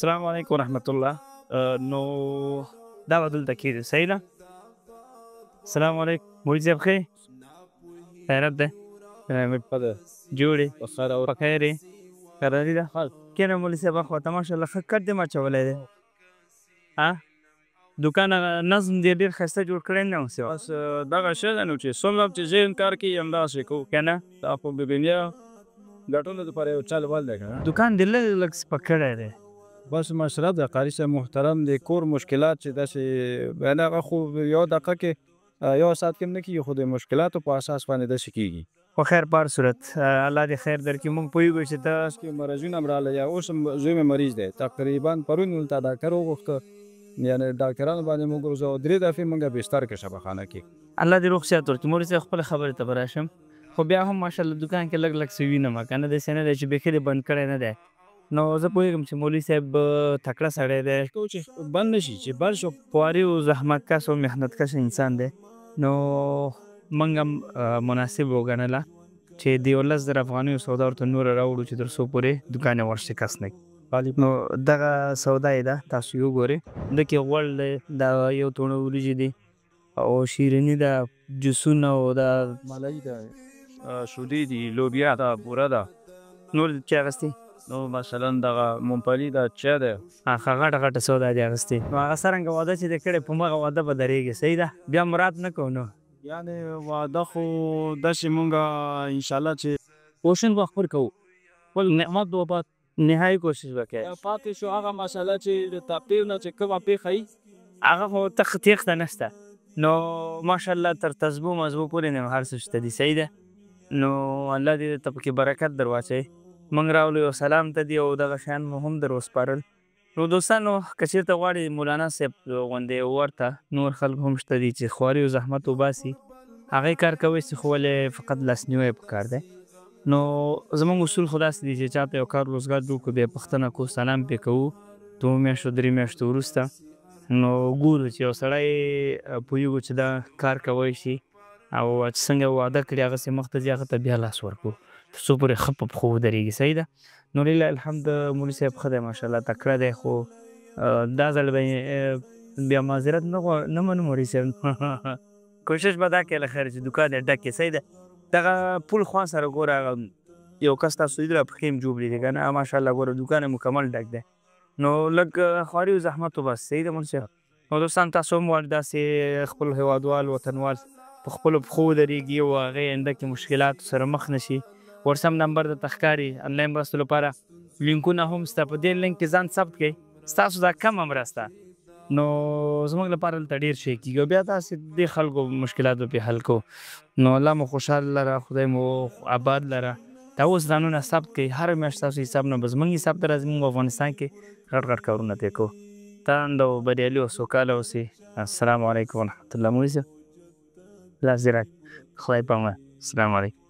السلام علیکم ورحمت الله. نو دا به دلته کېږي، صحیح ده. السلام علیکم مولوي صاحب، ښه یې؟ خیریت دی؟ جوړ یې؟ په خیر یې؟ قراري ده؟ کښېنه مولوي صاحب اخوا ته. ماشاءالله ښه کټ دې ماچولی دی. دوکان نظم دې ډېر ښایسته جوړ کړی نه اوس بس دغه شی دی نو چې څومره چې ذهن کار کوي همداسې کوو، که نه دا خو د دنیا ګټلو دپاره یو چل ول دی که نه. دوکان دې لږ سپک کړی دی. بس مشرف دی، قاري صاحب محترم دی. کور مشکلات چې داسې یعنې هغه خو یو دقیقه کې یو ساعت کې هم نه کېږي، خو د مشکلاتو په اساس باندې داسې کېږي. خو خیر په هر صورت الله دې خیر درکړي. موږ پوهېږو چې ته کې مرضونه هم راغله، یا اوس هم زوی مې مریض دی. تقریبا پرون ورته ډاکټر وغوښته، یعنې ډاکټرانو باندې موږ روزه 3 دفعې موږ بستر کې شفاخانه کې. الله دې روغ صحت ورکړي. مولوي صاحب خپله خبرې ته به راشم، خو بیا هم ماشاءالله دوکان کې لږ څه وینم که نه، داسې نه دی چې بیخي دې بند کړی نه دی. نو زه پوهېږم چې مولوي صاحب تکړه سړی دی، چې بند نه شي، چې بند شو. خواري او زحمت کش او محنت کش انسان دی. نو موږ هم مناسب وګڼله چې د 11,000 افغانیو سودا ورته نوره راوړو چې تر څو پورې دوکان یې ورشکست نه کړي. نو دغه سودا یې ده، تاسو یې وګورئ. ده کې غوړ دی، دا یو توڼه وریجې دي او شیریني ده، جوسونه او دا ملایي ده، شودې دي، لوبیا ده، بوره ده. نور چای اخیستې؟ نو مثلا دغه ممپلي ده، چای ده. ښه غټه سودا دې اخیستې. نو هغه څرنګه واده چې دې کړی په همغه واده به درېږي، صحیح ده؟ بیا مراد نه کوو. نو یعنې واده خو داسې مونږ انشاءالله چې کوشش به خپل کوو، خپل نعمت به نهایي کوشش به کوې. پاتې شو هغه مسله چې د تقدیر نه چې کومه پېښه وي، هغه خو تېښته نشته. نو ماشاءالله تر تسبو مزبو پورې نه هر څه شته دي، صحیح ده. نو الله دې ته پکې برکت در واچوي. موږ راغلو یو سلام ته دي او دغه شیان مو هم در وسپارل. نو دوستانو که چېرته غواړئ مولانا صاحب غوندې ورته نور خلک هم شته دي چې خواري او زحمت وباسي، هغې کار کوی چې خو ولې فقط لاسنیوی پکار دی. نو زموږ اصول خو داسې دي چې چاته یو کار روزګار جوړ کړو، بیا پوښتنه کوو، سلام پرې کوو 2 میاشتو 3 میاشتو وروسته. نو ګورو چې یو سړی پوهېږو چې دا کار کوی شي او څنګه واده کړي هغسې مخ ته ځي، هغه ته بیا لاس ورکړو تر څو پورې ښه په پښو ودرېږي، صحیح ده. نو لله الحمد مولوي صاحب ښه دی ماشاءالله، تکړه دی. خو دا ځل به بیا معذرت نه منو مولوي صاحب. کوشش به دا کوې له خیره چې دوکان یې ډک کړې، صحیح ده. دغه پول خوا سره ګوره هغه یو کس تاسو لیدلی پښې هم جوړ دي که نه، ماشاءالله ګوره دوکان یې مکمل ډک دی. نو لږ خواري او زحمت وباسئ، صحیح ده مولوي صاحب. نو دوستان تاسو هم غواړئ داسې خپل هیوادوال وطنوال په خپلو پښو ودرېږي او هغې انده کې مشکلاتو سره مخ نه شي. وټساپ نمبر درته ښکاري، انلاین مرستو لپاره لینکونه هم شته، په دې لینک کې ځان ثبت کړئ. ستاسو دا کمه مرسته نو زموږ لپاره دلته ډېر شی کېږي او بیا تاسې دې خلکو مشکلاتو پې حل کوو. نو الله مو خوشحال لره، خدای مو آباد لره. دا اوس ځانونه ثبت کړئ، هره میاشت ستاسو حساب نه به زموږ حساب ته راځي. موږ افغانستان کې غټ کارونه پرې کوو. تاند او بریالي او سوکاله اوسئ. السلام علیکم ورحمت الله. مولوي صاحب لاس دې راکړه، خدای په امان. السلام علیکم.